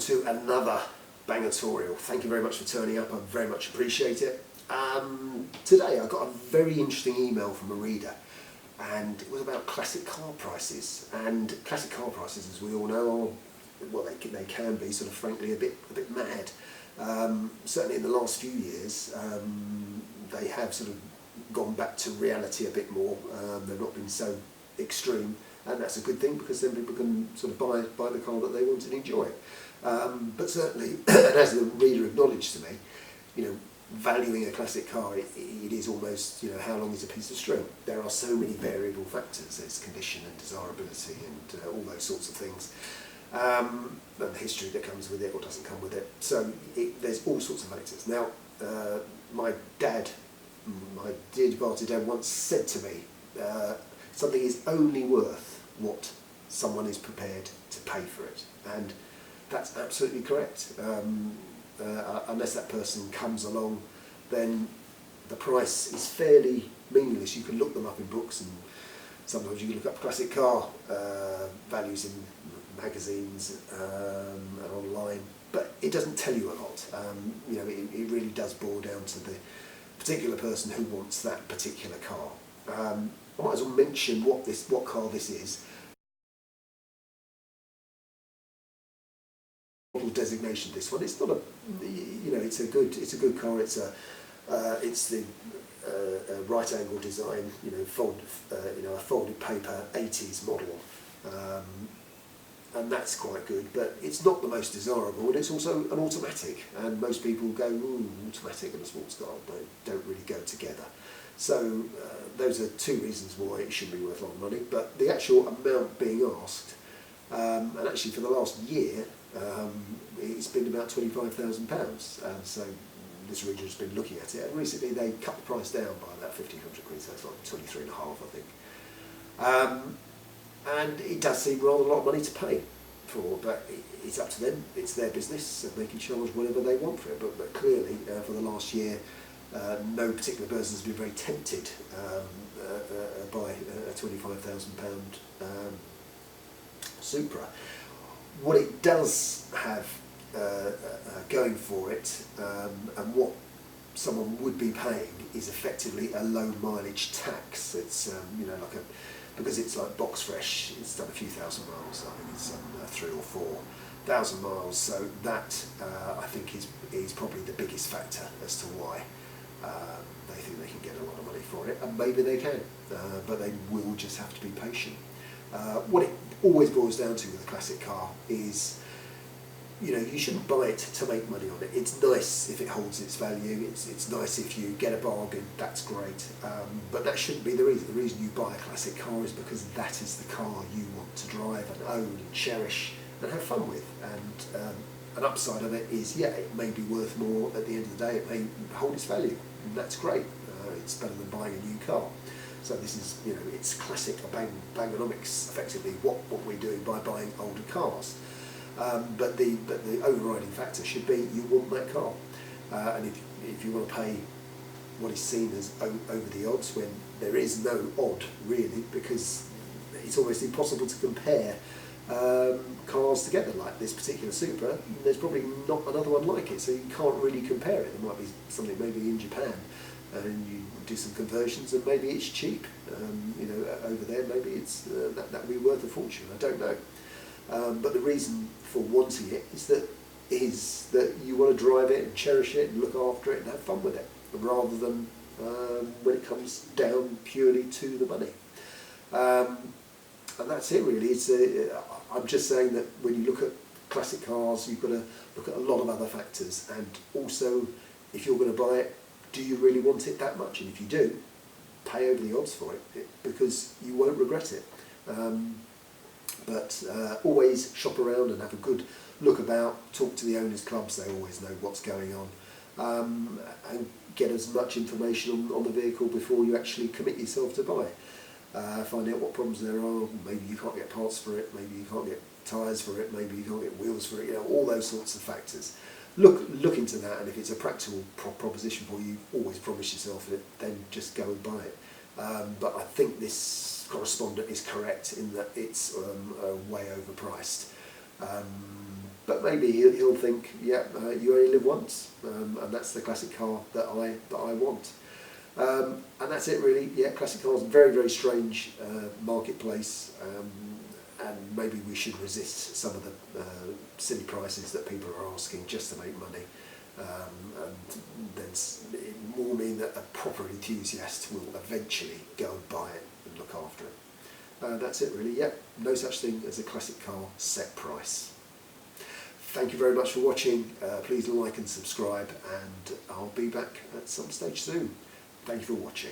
to another Bangertorial. Thank you very much for turning up, I very much appreciate it. Today I got a very interesting email from a reader, and it was about classic car prices. And classic car prices, as we all know, are, well, they can be sort of frankly a bit mad. Certainly in the last few years, they have sort of gone back to reality a bit more. They've not been so extreme, and that's a good thing, because then people can sort of buy the car that they want and enjoy it. But certainly, and as the reader acknowledged to me, you know, valuing a classic car, it is almost, you know, how long is a piece of string? There are so many variable factors. There's condition and desirability and all those sorts of things. And the history that comes with it or doesn't come with it. So there's all sorts of factors. Now, my dear departed dad once said to me, something is only worth what someone is prepared to pay for it. And that's absolutely correct. Unless that person comes along, then the price is fairly meaningless. You can look them up in books, and sometimes you can look up classic car values in magazines and online, but it doesn't tell you a lot. You know, it really does boil down to the particular person who wants that particular car. I might as well mention what car this is. Model designation. This one. It's not a, you know, it's a good car. It's the right angle design. You know, a folded paper 80s model. And that's quite good, but it's not the most desirable, and it's also an automatic, and most people go, ooh, automatic and a sports car don't really go together. So those are two reasons why it shouldn't be worth a lot of money. But the actual amount being asked, and actually for the last year, it's been about £25,000, and so this reader has been looking at it, and recently they cut the price down by about 1,500 quid, so it's like 23.5, I think. And it does seem rather a lot of money to pay for, but it's up to them. It's their business, and they can charge whatever they want for it. But clearly, for the last year, no particular person has been very tempted by a £25,000 Supra. What it does have going for it, and what someone would be paying, is effectively a low mileage tax. It's because it's like box fresh, it's done a few thousand miles. I think it's 3,000 or 4,000 miles. So that I think is probably the biggest factor as to why they think they can get a lot of money for it, and maybe they can, but they will just have to be patient. What it always boils down to with a classic car is, you know, you shouldn't buy it to make money on it. It's nice if it holds its value. It's nice if you get a bargain. That's great. But that shouldn't be the reason. The reason you buy a classic car is because that is the car you want to drive and own and cherish and have fun with. And an upside of it is, yeah, it may be worth more at the end of the day. It may hold its value. And that's great. It's better than buying a new car. So this is, you know, it's classic Bangernomics, effectively, what we're doing by buying older cars. But the overriding factor should be you want that car, and if you want to pay what is seen as over the odds, when there is no odd really, because it's almost impossible to compare cars together. Like this particular Supra, there's probably not another one like it, so you can't really compare it. There might be something maybe in Japan, and you do some conversions, and maybe it's cheap. You know, over there maybe it's that would be worth a fortune. I don't know. But the reason for wanting it is that you want to drive it and cherish it and look after it and have fun with it, rather than when it comes down purely to the money. And that's it really. I'm just saying that when you look at classic cars, you've got to look at a lot of other factors, and also, if you're going to buy it, do you really want it that much? And if you do, pay over the odds for it, because you won't regret it. But always shop around and have a good look about, talk to the owners' clubs, they always know what's going on, and get as much information on the vehicle before you actually commit yourself to buy. Find out what problems there are. Maybe you can't get parts for it, maybe you can't get tyres for it, maybe you can't get wheels for it, you know, all those sorts of factors. Look into that, and if it's a practical proposition for you, always promise yourself it, then just go and buy it. But I think this correspondent is correct in that it's way overpriced. But but maybe he'll think, yeah, you only live once, and that's the classic car that I want. And that's it really. Yeah, classic cars, very, very strange marketplace, and maybe we should resist some of the silly prices that people are asking just to make money. And then it will mean that a proper enthusiast will eventually go and buy it and look after it. That's it really. Yeah, no such thing as a classic car set price. Thank you very much for watching. Please like and subscribe, and I'll be back at some stage soon. Thank you for watching.